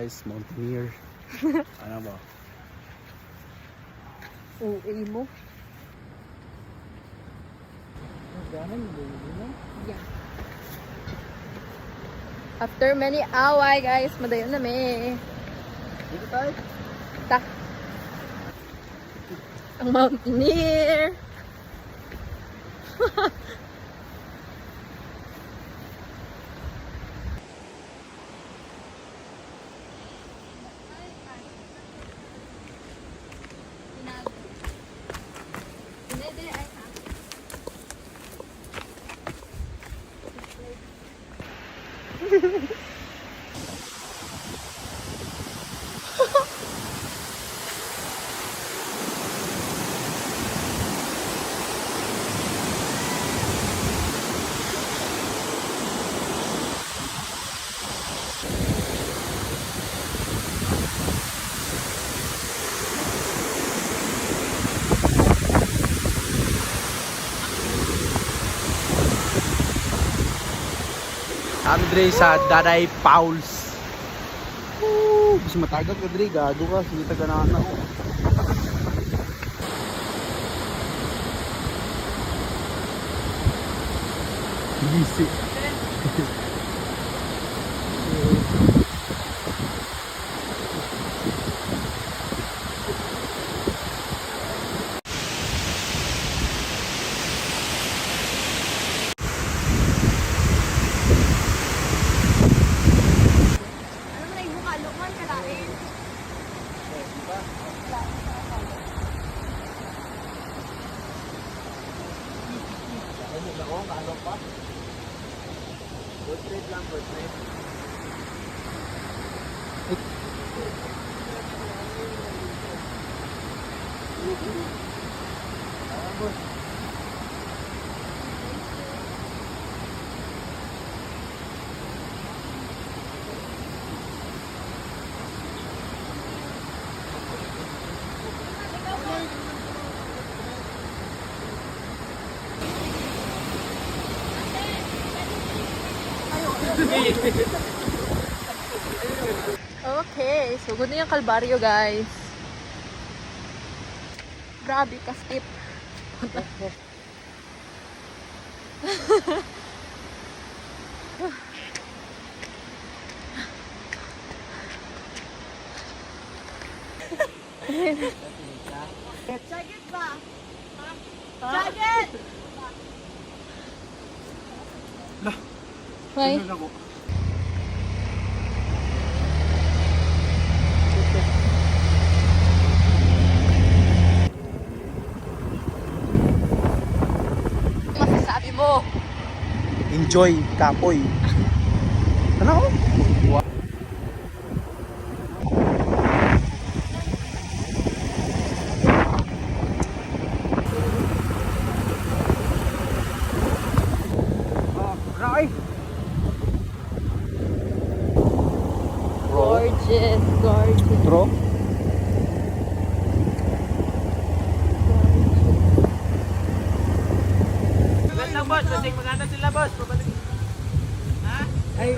guys, mountaineer. Ano ba? Uwi mo. Yeah. After many away guys, madayon na me. Dito tayo. Tak. Ang mountaineer. Andre sa Daday Pauls. Mas matagal ka Dre, gago ka, hindi taga na ako. Easy. Okay, so good na yung Kalbaryo guys. Grabe ka steep. Jacket ba? Jacket! Why? Masasabi mo? Enjoy, kapoy. Ano? Gorgeous, gorgeous. Bro? Boss, maganda sila boss. Ha? Ay,